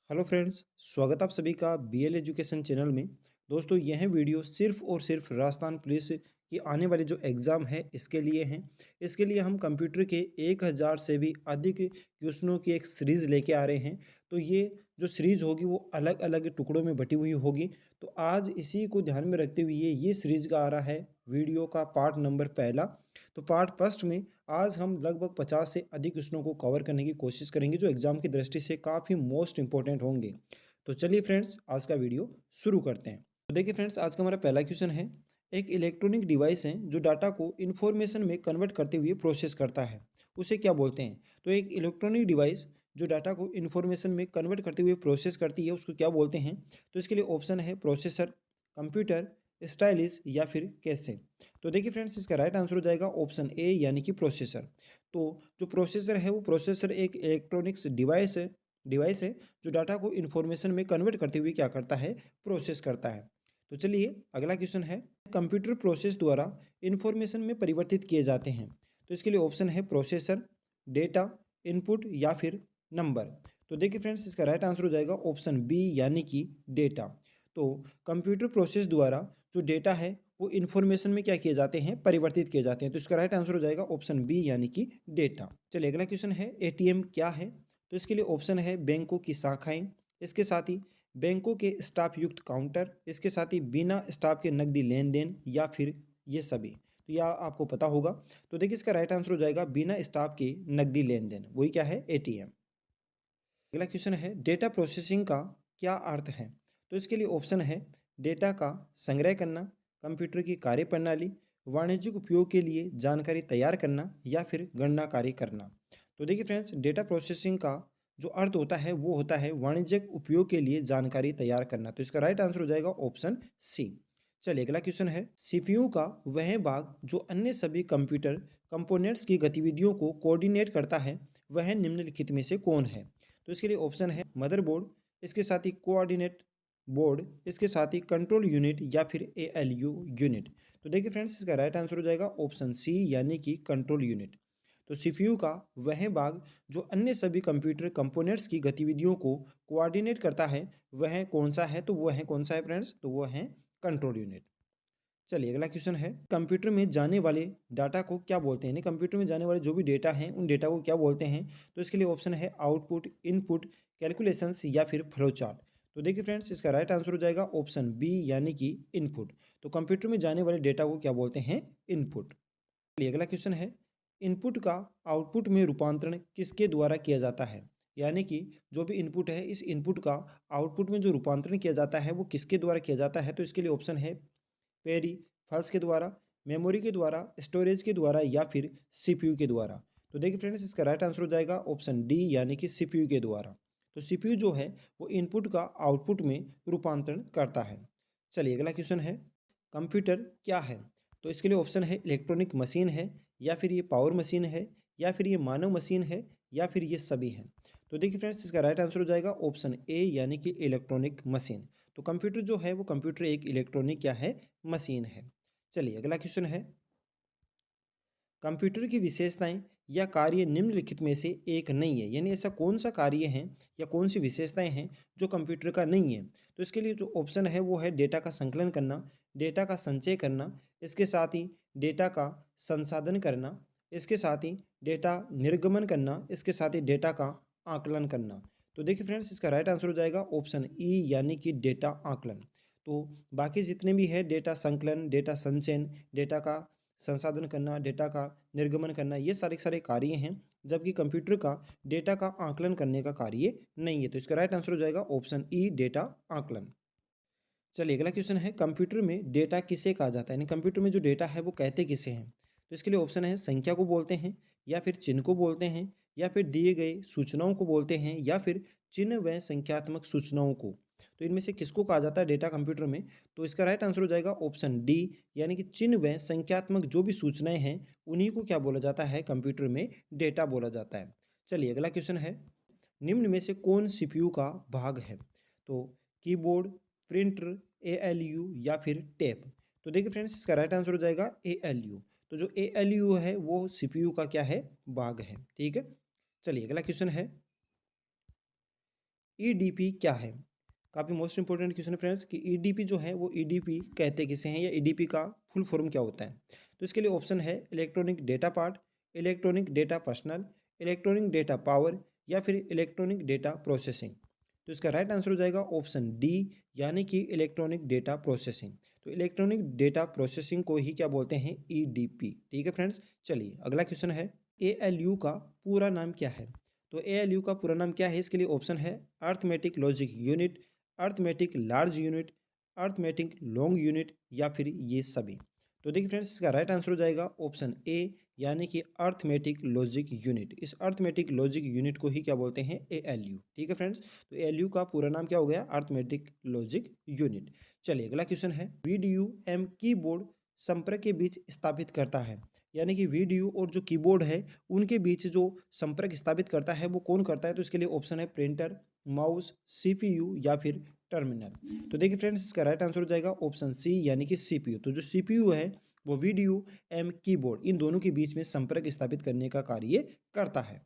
Hello friends, स्वागत आप सभी का बीएल एजुकेशन चैनल में। दोस्तों, यह वीडियो सिर्फ और सिर्फ राजस्थान पुलिस की आने वाली जो एग्ज़ाम है इसके लिए हैं। इसके लिए हम कंप्यूटर के 1000 से भी अधिक क्वेश्चनों की एक सीरीज़ लेके आ रहे हैं। तो ये जो सीरीज़ होगी वो अलग अलग टुकड़ों में बटी हुई होगी। तो आज इसी को ध्यान में रखते हुए ये सीरीज़ का आ रहा है वीडियो का पार्ट नंबर पहला। तो पार्ट फर्स्ट में आज हम लगभग 50 से अधिक क्वेश्चनों को कवर करने की कोशिश करेंगे जो एग्जाम की दृष्टि से काफ़ी मोस्ट इंपॉर्टेंट होंगे। तो चलिए फ्रेंड्स, आज का वीडियो शुरू करते हैं। तो देखिए फ्रेंड्स, आज का हमारा पहला क्वेश्चन है। एक इलेक्ट्रॉनिक डिवाइस है जो डाटा को इन्फॉर्मेशन में कन्वर्ट करते हुए प्रोसेस करता है, उसे क्या बोलते हैं? तो एक इलेक्ट्रॉनिक डिवाइस जो डाटा को इन्फॉर्मेशन में कन्वर्ट करते हुए प्रोसेस करती है उसको क्या बोलते हैं? तो इसके लिए ऑप्शन है प्रोसेसर, कंप्यूटर, स्टाइलिश या फिर कैसे। तो देखिए फ्रेंड्स, इसका राइट आंसर हो जाएगा ऑप्शन ए यानी कि प्रोसेसर। तो जो प्रोसेसर है वो प्रोसेसर एक इलेक्ट्रॉनिक्स डिवाइस है जो डाटा को इन्फॉर्मेशन में कन्वर्ट करते हुए क्या करता है, प्रोसेस करता है। तो चलिए अगला क्वेश्चन है। कंप्यूटर प्रोसेस द्वारा इन्फॉर्मेशन में परिवर्तित किए जाते हैं। तो इसके लिए ऑप्शन है प्रोसेसर, डेटा, इनपुट या फिर नंबर। तो देखिए फ्रेंड्स, इसका राइट आंसर हो जाएगा ऑप्शन बी यानी कि डेटा। तो कंप्यूटर प्रोसेस द्वारा जो डेटा है वो इन्फॉर्मेशन में क्या किए जाते हैं, परिवर्तित किए जाते हैं। तो इसका राइट आंसर हो जाएगा ऑप्शन बी यानी कि डेटा। चलिए अगला क्वेश्चन है, एटीएम क्या है? तो इसके लिए ऑप्शन है बैंकों की शाखाएं, इसके साथ ही बैंकों के स्टाफ युक्त काउंटर, इसके साथ ही बिना स्टाफ के नकदी लेन देन या फिर ये सभी। तो यह आपको पता होगा। तो देखिए इसका राइट आंसर हो जाएगा बिना स्टाफ के नकदी लेन देन, वही क्या है, एटीएम। अगला क्वेश्चन है, डेटा प्रोसेसिंग का क्या अर्थ है? तो इसके लिए ऑप्शन है डेटा का संग्रह करना, कंप्यूटर की कार्यप्रणाली, वाणिज्यिक उपयोग के लिए जानकारी तैयार करना या फिर गणना कार्य करना। तो देखिए फ्रेंड्स, डेटा प्रोसेसिंग का जो अर्थ होता है वो होता है वाणिज्यिक उपयोग के लिए जानकारी तैयार करना। तो इसका राइट आंसर हो जाएगा ऑप्शन सी। चलिए अगला क्वेश्चन है, सीपीयू का वह भाग जो अन्य सभी कंप्यूटर कंपोनेंट्स की गतिविधियों को कोऑर्डिनेट करता है, वह निम्नलिखित में से कौन है? तो इसके लिए ऑप्शन है मदरबोर्ड, इसके साथ ही कोऑर्डिनेट बोर्ड, इसके साथ ही कंट्रोल यूनिट या फिर एएलयू यूनिट। तो देखिए फ्रेंड्स, इसका राइट आंसर हो जाएगा ऑप्शन सी यानी कि कंट्रोल यूनिट। तो सीपीयू का वह भाग जो अन्य सभी कंप्यूटर कंपोनेंट्स की गतिविधियों को कोऑर्डिनेट करता है वह कौन सा है? तो वह कौन सा है फ्रेंड्स? तो वह है कंट्रोल यूनिट। चलिए अगला क्वेश्चन है, कंप्यूटर में जाने वाले डाटा को क्या बोलते हैं? यानी कंप्यूटर में जाने वाले जो भी डेटा हैं उन डेटा को क्या बोलते हैं? तो इसके लिए ऑप्शन है आउटपुट, इनपुट, कैलकुलेशंस या फिर फ्लो चार्ट। तो देखिए फ्रेंड्स, इसका राइट आंसर हो जाएगा ऑप्शन बी यानी कि इनपुट। तो कंप्यूटर में जाने वाले डेटा को क्या बोलते हैं? इनपुट। चलिए अगला क्वेश्चन है, इनपुट का आउटपुट में रूपांतरण किसके द्वारा किया जाता है? यानी कि जो भी इनपुट है इस इनपुट का आउटपुट में जो रूपांतरण किया जाता है वो किसके द्वारा किया जाता है? तो इसके लिए ऑप्शन है पेरी फल्स के द्वारा, मेमोरी के द्वारा, स्टोरेज के द्वारा या फिर सीपीयू के द्वारा। तो देखिए फ्रेंड्स, इसका राइट आंसर हो जाएगा ऑप्शन डी यानी कि सीपीयू के द्वारा। तो सीपीयू जो है वो इनपुट का आउटपुट में रूपांतरण करता है। चलिए अगला क्वेश्चन है, कंप्यूटर क्या है? तो इसके लिए ऑप्शन है इलेक्ट्रॉनिक मशीन है या फिर ये पावर मशीन है या फिर ये मानव मशीन है या फिर ये सभी है। तो देखिए फ्रेंड्स, इसका राइट आंसर हो जाएगा ऑप्शन ए यानी कि इलेक्ट्रॉनिक मशीन। तो कंप्यूटर जो है वो कंप्यूटर एक इलेक्ट्रॉनिक क्या है, मशीन है। चलिए अगला क्वेश्चन है, कंप्यूटर की विशेषताएं या कार्य निम्नलिखित में से एक नहीं है। यानी ऐसा कौन सा कार्य है या कौन सी विशेषताएं हैं जो कंप्यूटर का नहीं है? तो इसके लिए जो ऑप्शन है वो है डेटा का संकलन करना, डेटा का संचय करना, इसके साथ ही डेटा का संसाधन करना, इसके साथ ही डेटा निर्गमन करना, इसके साथ ही डेटा का आकलन करना। तो देखिए फ्रेंड्स, इसका राइट आंसर हो जाएगा ऑप्शन ई यानी कि डेटा आकलन। तो बाकी जितने भी है डेटा संकलन, डेटा संचयन, डेटा का संसाधन करना, डेटा का निर्गमन करना, ये सारे के सारे कार्य हैं, जबकि कंप्यूटर का डेटा का आकलन करने का कार्य नहीं है। तो इसका राइट आंसर हो जाएगा ऑप्शन ई डेटा आकलन। चलिए अगला क्वेश्चन है, कंप्यूटर में डेटा किसे कहा जाता है? यानी कंप्यूटर में जो डेटा है वो कहते किसे हैं? तो इसके लिए ऑप्शन है संख्या को बोलते हैं या फिर चिन्ह को बोलते हैं या फिर दिए गए सूचनाओं को बोलते हैं या फिर चिन्ह व संख्यात्मक सूचनाओं को। तो इनमें से किसको कहा जाता है डेटा कंप्यूटर में? तो इसका राइट आंसर हो जाएगा ऑप्शन डी यानी कि चिन्ह व संख्यात्मक जो भी सूचनाएं हैं उन्हीं को क्या बोला जाता है, कंप्यूटर में डेटा बोला जाता है। चलिए अगला क्वेश्चन है, निम्न में से कौन सीपीयू का भाग है? तो कीबोर्ड, प्रिंटर, एएलयू या फिर टेप। तो देखिए फ्रेंड्स, इसका राइट आंसर हो जाएगा एएलयू। तो जो एएलयू है वो सीपीयू का क्या है, भाग है। ठीक है। चलिए अगला क्वेश्चन है, ईडीपी क्या है? काफ़ी मोस्ट इंपॉर्टेंट क्वेश्चन है फ्रेंड्स कि ईडीपी जो है वो ईडीपी कहते किसे हैं या ईडीपी का फुल फॉर्म क्या होता है? तो इसके लिए ऑप्शन है electronic data part, electronic data personal, electronic data power या फिर इलेक्ट्रॉनिक डेटा प्रोसेसिंग। तो इसका राइट आंसर हो जाएगा ऑप्शन डी, यानी कि इलेक्ट्रॉनिक डेटा प्रोसेसिंग। तो इलेक्ट्रॉनिक डेटा प्रोसेसिंग को ही क्या बोलते हैं? ईडीपी। ठीक है फ्रेंड्स, चलिए अगला क्वेश्चन है एएलयू का पूरा नाम क्या है? तो एएलयू का पूरा नाम क्या है? इसके लिए ऑप्शन है arithmetic logic unit, arithmetic large unit, arithmetic long unit या फिर ये सभी। तो देखिए फ्रेंड्स, इसका राइट आंसर हो जाएगा ऑप्शन ए, यानी कि अर्थमेटिक लॉजिक यूनिट। इस अर्थमेटिक लॉजिक यूनिट को ही क्या बोलते हैं? एएलयू। ठीक है फ्रेंड्स, तो एएलयू का पूरा नाम क्या हो गया? Arithmetic logic unit. चलिए अगला क्वेश्चन है वीडीयू एम कीबोर्ड संपर्क के बीच स्थापित करता है, यानी कि वीडीयू और जो कीबोर्ड है उनके बीच जो संपर्क स्थापित करता है वो कौन करता है? तो इसके लिए ऑप्शन है प्रिंटर, माउस, सीपीयू या फिर टर्मिनल। तो देखिए फ्रेंड्स, इसका राइट आंसर हो जाएगा ऑप्शन सी, यानी कि सीपीयू। तो जो सीपीयू है वो वीडीयू एम कीबोर्ड इन दोनों के बीच में संपर्क स्थापित करने का कार्य करता है।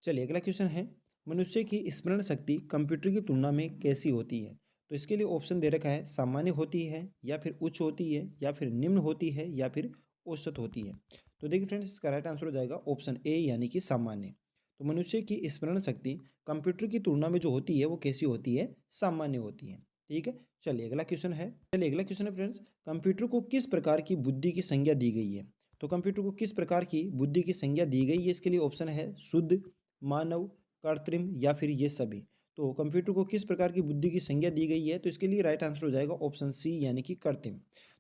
चलिए अगला क्वेश्चन है मनुष्य की स्मरण शक्ति कंप्यूटर की तुलना में कैसी होती है? तो इसके लिए ऑप्शन दे रखा है सामान्य होती है या फिर उच्च होती है या फिर निम्न होती है या फिर औसत होती है। तो देखिए फ्रेंड्स, इसका राइट आंसर हो जाएगा ऑप्शन ए, यानी कि सामान्य। तो मनुष्य की स्मरण शक्ति कंप्यूटर की तुलना में जो होती है वो कैसी होती है? सामान्य होती है। ठीक है, चलिए अगला क्वेश्चन है फ्रेंड्स, कंप्यूटर को किस प्रकार की बुद्धि की संज्ञा दी गई है? तो कंप्यूटर को किस प्रकार की बुद्धि की संज्ञा दी गई है? इसके लिए ऑप्शन है शुद्ध, मानव, कृत्रिम या फिर ये सभी। तो कंप्यूटर को किस प्रकार की बुद्धि की संज्ञा दी गई है? तो इसके लिए राइट आंसर हो जाएगा ऑप्शन सी, यानी कि कृत्रिम।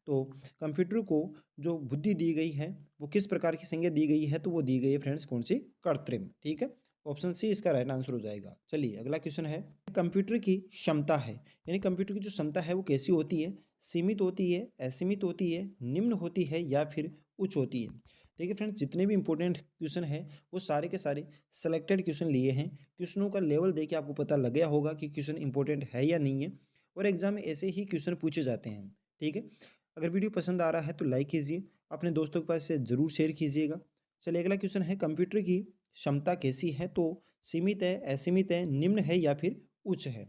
तो कंप्यूटर को जो बुद्धि दी गई है वो किस प्रकार की संज्ञा दी गई है? तो वो दी गई है फ्रेंड्स कौन सी? कृत्रिम। ठीक है, ऑप्शन सी इसका राइट आंसर हो जाएगा। चलिए अगला क्वेश्चन है कंप्यूटर की क्षमता है, यानी कंप्यूटर की जो क्षमता है वो कैसी होती है? सीमित होती है, असीमित होती है, निम्न होती है या फिर उच्च होती है? देखिए फ्रेंड्स, जितने भी इंपॉर्टेंट क्वेश्चन है वो सारे के सारे सेलेक्टेड क्वेश्चन लिए हैं। क्वेश्चनों का लेवल देके आपको पता लग गया होगा कि क्वेश्चन इंपॉर्टेंट है या नहीं है, और एग्जाम में ऐसे ही क्वेश्चन पूछे जाते हैं। ठीक है, अगर वीडियो पसंद आ रहा है तो लाइक कीजिए, अपने दोस्तों के पास से ज़रूर शेयर कीजिएगा। चलिए अगला क्वेश्चन है कंप्यूटर की क्षमता कैसी है? तो सीमित है, असीमित है, निम्न है या फिर उच्च है?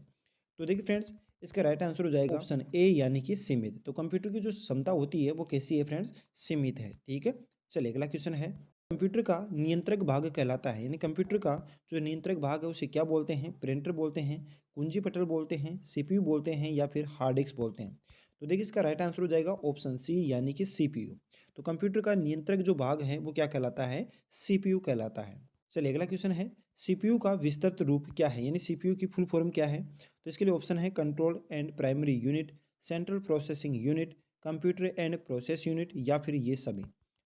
तो देखिए फ्रेंड्स, इसका राइट आंसर हो जाएगा ऑप्शन ए, यानी कि सीमित। तो कंप्यूटर की जो क्षमता होती है वो कैसी है फ्रेंड्स? सीमित है। ठीक है, चलिए अगला क्वेश्चन है कंप्यूटर का नियंत्रक भाग कहलाता है, यानी कंप्यूटर का जो नियंत्रक भाग है उसे क्या बोलते हैं? प्रिंटर बोलते हैं, कुंजी पटल बोलते हैं, सीपीयू बोलते हैं या फिर हार्ड डिस्क बोलते हैं? तो देखिए इसका राइट आंसर हो जाएगा ऑप्शन सी, यानी कि सीपीयू। तो कंप्यूटर का नियंत्रक जो भाग है वो क्या कहलाता है? सीपीयू कहलाता है। चलिए अगला क्वेश्चन है सीपीयू का विस्तृत रूप क्या है, यानी सीपीयू की फुल फॉर्म क्या है? तो इसके लिए ऑप्शन है control and primary unit, central processing unit, computer and process unit या फिर ये सभी।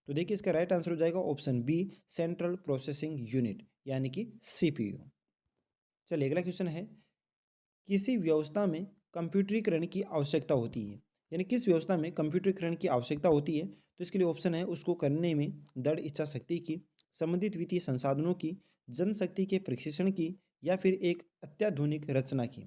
तो देखिए इसका राइट आंसर हो जाएगा option B, central processing unit, यानी कि सीपीयू। चलिए अगला क्वेश्चन है किसी व्यवस्था में कंप्यूटरीकरण की आवश्यकता होती है, यानी किस व्यवस्था में कंप्यूटरीकरण की आवश्यकता होती है? तो इसके लिए ऑप्शन है उसको करने में दृढ़ इच्छा शक्ति की, संबंधित वित्तीय संसाधनों की, जनशक्ति के प्रशिक्षण की या फिर एक अत्याधुनिक रचना की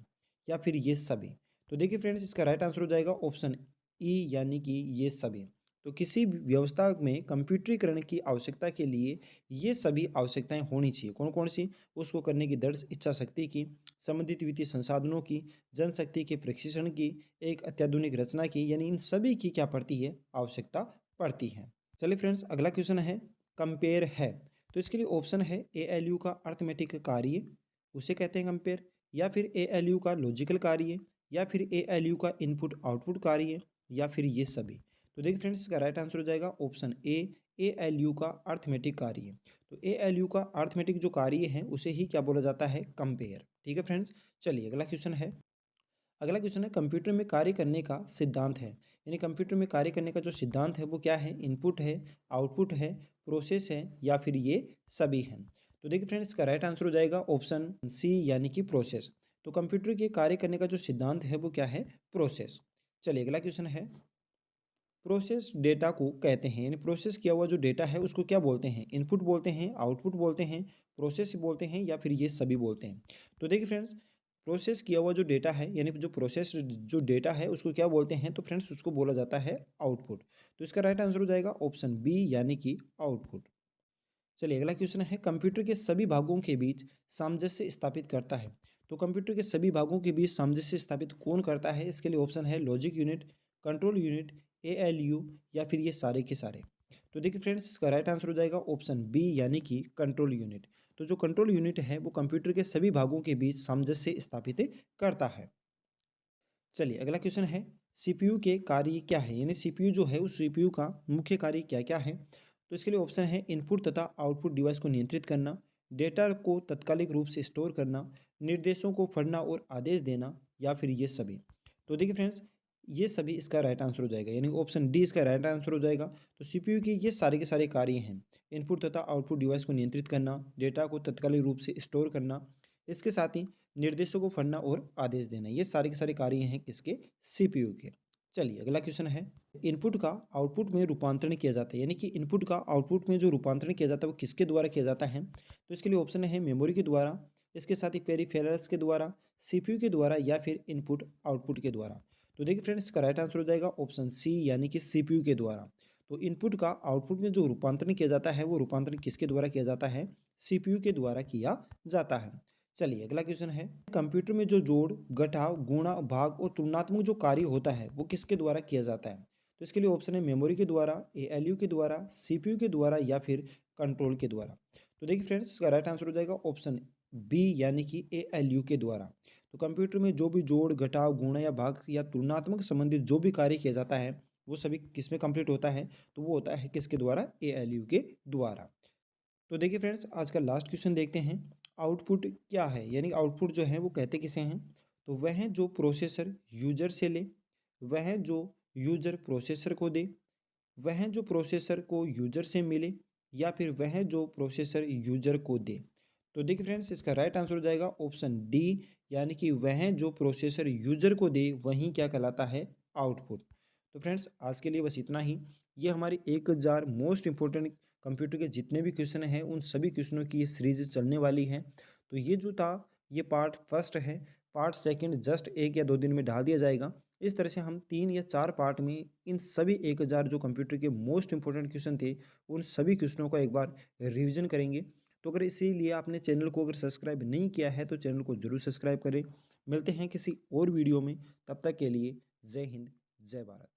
या फिर ये सभी। तो देखिए फ्रेंड्स, इसका राइट आंसर हो जाएगा ऑप्शन ई, यानी कि ये सभी। तो किसी भी व्यवस्था में कंप्यूटरीकरण की आवश्यकता के लिए ये सभी आवश्यकताएं होनी चाहिए। कौन कौन सी? उसको करने की दृढ़ इच्छा शक्ति की, संबंधित वित्तीय संसाधनों की, जनशक्ति के प्रशिक्षण की, एक अत्याधुनिक रचना की, यानी इन सभी की क्या पड़ती है? आवश्यकता पड़ती है। चलिए फ्रेंड्स, अगला क्वेश्चन है कंपेयर है। तो इसके लिए ऑप्शन है एएलयू का अर्थमेटिक कार्य, उसे कहते हैं कंपेयर, या फिर एएलयू का लॉजिकल कार्य, या फिर एएलयू का इनपुट आउटपुट कार्य या फिर ये सभी। तो देखिए फ्रेंड्स, इसका राइट आंसर हो जाएगा ऑप्शन ए, एएलयू का अर्थमेटिक कार्य। तो एएलयू का अर्थमेटिक जो कार्य है उसे ही क्या बोला जाता है? कंपेयर। ठीक है फ्रेंड्स, चलिए अगला क्वेश्चन है कंप्यूटर में कार्य करने का सिद्धांत है, यानी कंप्यूटर में कार्य करने का जो सिद्धांत है वो क्या है? इनपुट है, आउटपुट है, प्रोसेस है या फिर ये सभी हैं? तो देखिए फ्रेंड्स, इसका राइट आंसर हो जाएगा ऑप्शन सी, यानी कि प्रोसेस। तो कंप्यूटर के कार्य करने का जो सिद्धांत है वो क्या है? प्रोसेस। चलिए अगला क्वेश्चन है प्रोसेस डेटा को कहते हैं, यानी प्रोसेस किया हुआ जो डेटा है उसको क्या बोलते हैं? इनपुट बोलते हैं, आउटपुट बोलते हैं, प्रोसेस बोलते हैं या फिर ये सभी बोलते हैं? तो देखिए फ्रेंड्स, प्रोसेस किया हुआ जो डेटा है, यानी जो प्रोसेस जो डेटा है उसको क्या बोलते हैं? तो फ्रेंड्स उसको बोला जाता है आउटपुट। तो इसका राइट आंसर हो जाएगा ऑप्शन बी, यानी कि आउटपुट। चलिए अगला क्वेश्चन है कंप्यूटर के सभी भागों के बीच सामंजस्य स्थापित करता है। तो कंप्यूटर के सभी भागों के बीच सामंजस्य स्थापित कौन करता है? इसके लिए ऑप्शन है logic unit, control unit, ALU या फिर ये सारे के सारे। तो देखिए फ्रेंड्स, इसका राइट आंसर हो जाएगा ऑप्शन बी यानी कि कंट्रोल यूनिट। तो जो कंट्रोल यूनिट है वो कंप्यूटर के सभी भागों के बीच सामंजस्य स्थापित करता है। चलिए अगला क्वेश्चन है, सीपीयू के कार्य क्या है? यानी सीपीयू जो है उस सीपीयू का मुख्य कार्य क्या क्या है? तो इसके लिए ऑप्शन है इनपुट तथा आउटपुट डिवाइस को नियंत्रित करना, डेटा को तात्कालिक रूप से स्टोर करना, निर्देशों को पढ़ना और आदेश देना, या फिर ये सभी। तो देखिए फ्रेंड्स, ये सभी इसका राइट आंसर हो जाएगा, यानी ऑप्शन डी इसका राइट आंसर हो जाएगा। तो सीपीयू के ये सारे के सारे कार्य हैं, इनपुट तथा आउटपुट डिवाइस को नियंत्रित करना, डेटा को तात्कालिक रूप से स्टोर करना, इसके साथ ही निर्देशों को पढ़ना और आदेश देना, ये सारे के सारे कार्य हैं किसके? सीपीयू के। चलिए अगला क्वेश्चन है, इनपुट का आउटपुट में रूपांतरण किया जाता है, यानी कि इनपुट का आउटपुट में जो रूपांतरण किया जाता है वो किसके द्वारा किया जाता है? तो इसके लिए ऑप्शन है मेमोरी के द्वारा, इसके साथ ही पेरिफेरल्स के द्वारा, सीपीयू के द्वारा, या फिर इनपुट आउटपुट के द्वारा। तो देखिए फ्रेंड्स, इसका राइट आंसर हो जाएगा ऑप्शन सी यानी कि सीपीयू के द्वारा। तो इनपुट का आउटपुट में जो रूपांतरण किया जाता है वो रूपांतरण किसके द्वारा किया जाता है? सीपीयू के द्वारा किया जाता है। चलिए अगला क्वेश्चन है, कंप्यूटर में जो जोड़, घटाव, गुणा, भाग और तुलनात्मक जो कार्य होता है वो किसके द्वारा किया जाता है? तो इसके लिए ऑप्शन है मेमोरी के द्वारा, एएलयू के द्वारा, सीपीयू के द्वारा, या फिर कंट्रोल के द्वारा। तो देखिए फ्रेंड्स, इसका राइट आंसर हो जाएगा ऑप्शन बी यानी कि एएलयू के द्वारा। तो कंप्यूटर में जो भी जोड़, घटाव, गुणा या भाग या तुलनात्मक संबंधित जो भी कार्य किया जाता है वो सभी किस में कंप्लीट होता है? तो वो होता है किसके द्वारा? एएलयू के द्वारा। तो देखिए फ्रेंड्स, आज का लास्ट क्वेश्चन देखते हैं, आउटपुट क्या है? यानी आउटपुट जो है वो कहते किसे हैं? तो वह है जो प्रोसेसर यूजर से ले, वह जो यूजर प्रोसेसर को दे, वह जो प्रोसेसर को यूजर से मिले, या फिर वह जो प्रोसेसर यूजर को दे। तो देखिए फ्रेंड्स, इसका राइट आंसर हो जाएगा ऑप्शन डी यानी कि वह जो प्रोसेसर यूजर को दे वही क्या कहलाता है? आउटपुट। तो फ्रेंड्स, आज के लिए बस इतना ही। ये हमारी 1000 मोस्ट इंपॉर्टेंट कंप्यूटर के जितने भी क्वेश्चन हैं उन सभी क्वेश्चनों की ये सीरीज चलने वाली है। तो ये जो था ये पार्ट फर्स्ट है, पार्ट सेकंड जस्ट 1 या 2 दिन में डाल दिया जाएगा। इस तरह से हम 3 या 4 पार्ट में इन सभी 1000 जो कंप्यूटर के मोस्ट इंपॉर्टेंट क्वेश्चन थे उन सभी क्वेश्चनों का एक बार रिवीजन करेंगे। तो अगर इसीलिए आपने चैनल को अगर सब्सक्राइब नहीं किया है तो चैनल को जरूर सब्सक्राइब करें। मिलते हैं किसी और वीडियो में, तब तक के लिए जय हिंद, जय भारत।